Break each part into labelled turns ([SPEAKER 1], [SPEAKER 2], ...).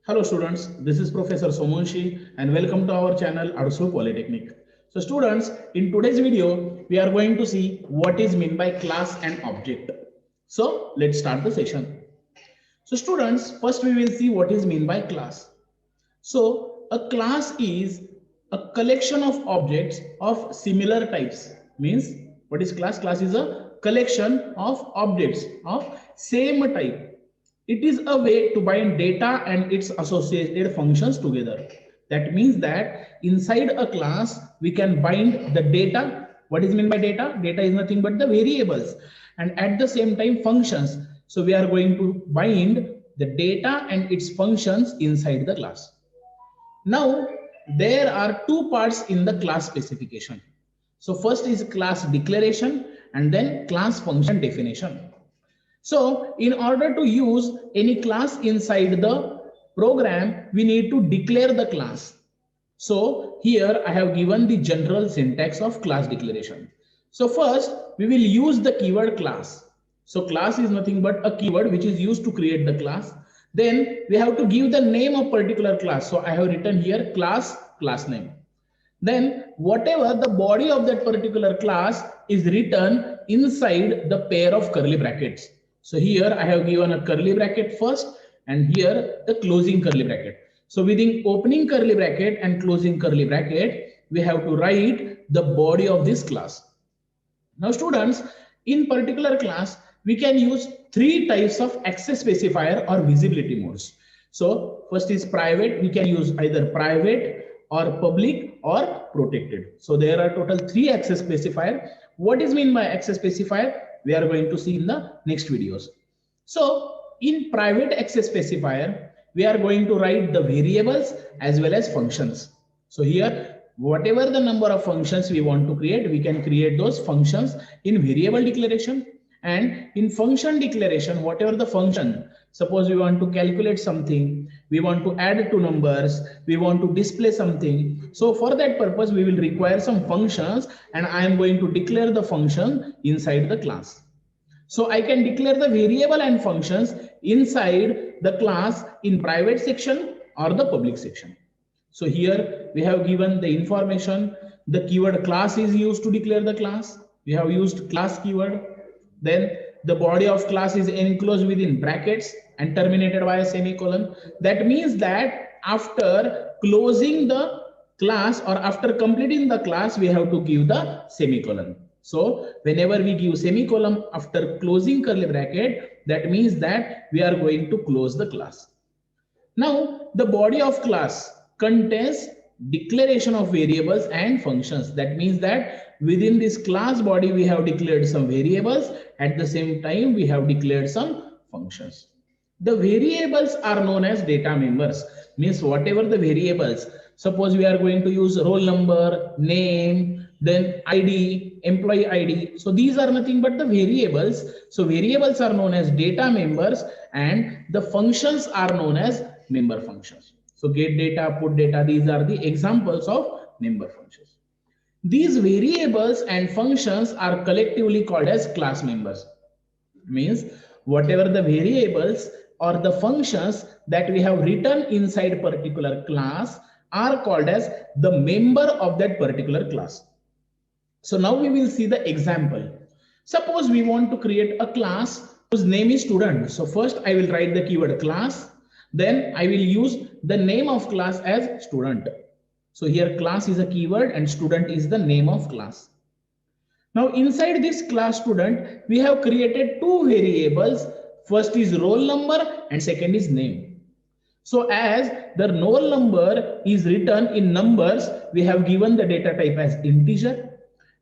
[SPEAKER 1] Hello students, this is Professor Somunshi and welcome to our channel Adsu Polytechnic. So students, in today's video, we are going to see what is meant by class and object. So let's start the session. So students, first we will see what is meant by class. So a class is a collection of objects of similar types. Means what is class? Class is a collection of objects of same type. It is a way to bind data and its associated functions together. That means that inside a class, we can bind the data. What is meant by data? Data is nothing but the variables and at the same time functions. So we are going to bind the data and its functions inside the class. Now, there are two parts in the class specification. So first is class declaration and then class function definition. So in order to use any class inside the program, we need to declare the class. So here I have given the general syntax of class declaration. So first we will use the keyword class. So class is nothing but a keyword which is used to create the class. Then we have to give the name of particular class. So I have written here class name. Then whatever the body of that particular class is written inside the pair of curly brackets. So here I have given a curly bracket first and here the closing curly bracket. So within opening curly bracket and closing curly bracket, we have to write the body of this class. Now students, in particular class, we can use three types of access specifier or visibility modes. So first is private. We can use either private or public or protected. So there are total three access specifier. What is mean by access specifier? We are going to see in the next videos. So in private access specifier, we are going to write the variables as well as functions. So here, whatever the number of functions we want to create, we can create those functions in variable declaration. And in function declaration, whatever the function, suppose we want to calculate something, we want to add two numbers, we want to display something. So for that purpose, we will require some functions and I am going to declare the function inside the class. So I can declare the variable and functions inside the class in private section or the public section. So here we have given the information. The keyword class is used to declare the class. We have used class keyword. Then the body of class is enclosed within brackets and terminated by a semicolon. That means that after closing the class or after completing the class, we have to give the semicolon. So whenever we give semicolon after closing curly bracket, that means that we are going to close the class. Now the body of class contains declaration of variables and functions. That means that within this class body we have declared some variables, at the same time we have declared some functions. The variables are known as data members. Means whatever the variables, suppose we are going to use roll number, name, then ID, employee ID. So these are nothing but the variables. So variables are known as data members and the functions are known as member functions. So get data, put data, these are the examples of member functions. These variables and functions are collectively called as class members. Means whatever the variables or the functions that we have written inside particular class are called as the member of that particular class. So now we will see the example. Suppose we want to create a class whose name is student. So first I will write the keyword class. Then I will use the name of class as student. So here class is a keyword and student is the name of class. Now inside this class student, we have created two variables. First is roll number and second is name. So as the roll number is written in numbers, we have given the data type as integer.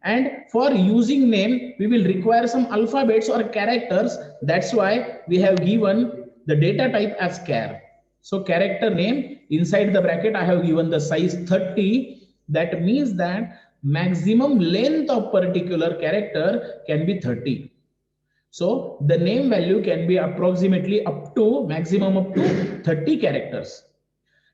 [SPEAKER 1] And for using name, we will require some alphabets or characters. That's why we have given the data type as char. So character name inside the bracket, I have given the size 30. That means that maximum length of particular character can be 30. So the name value can be approximately up to maximum up to 30 characters.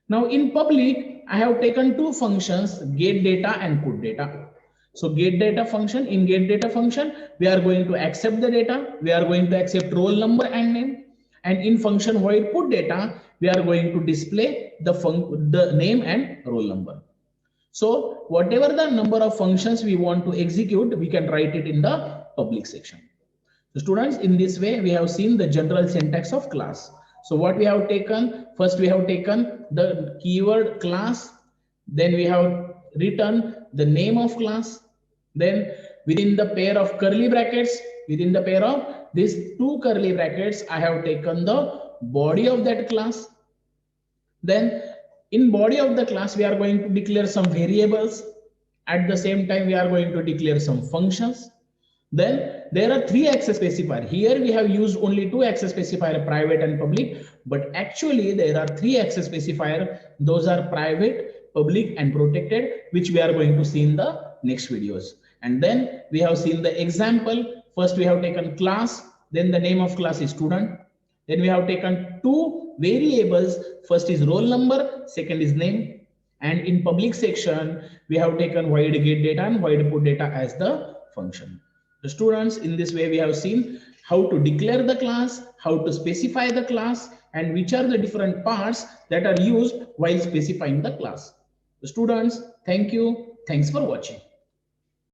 [SPEAKER 1] Now in public, I have taken two functions, get data and put data. So get data function, in get data function, we are going to accept the data. We are going to accept roll number and name. And in function void put data, we are going to display the name and roll number. So whatever the number of functions we want to execute, we can write it in the public section. So students, in this way, we have seen the general syntax of class. So what we have taken, first we have taken the keyword class, then we have written the name of class, then within the pair of curly brackets, within the pair of these two curly brackets, I have taken the body of that class. Then in body of the class, we are going to declare some variables. At the same time, we are going to declare some functions. Then there are three access specifier. Here we have used only two access specifier, private and public, but actually there are three access specifier. Those are private, public and protected, which we are going to see in the next videos. And then we have seen the example. First we have taken class, then the name of class is student. Then we have taken two variables. First is roll number, second is name. And in public section, we have taken void get data and void put data as the function. The students, in this way, we have seen how to declare the class, how to specify the class, and which are the different parts that are used while specifying the class. The students, thank you. Thanks for watching.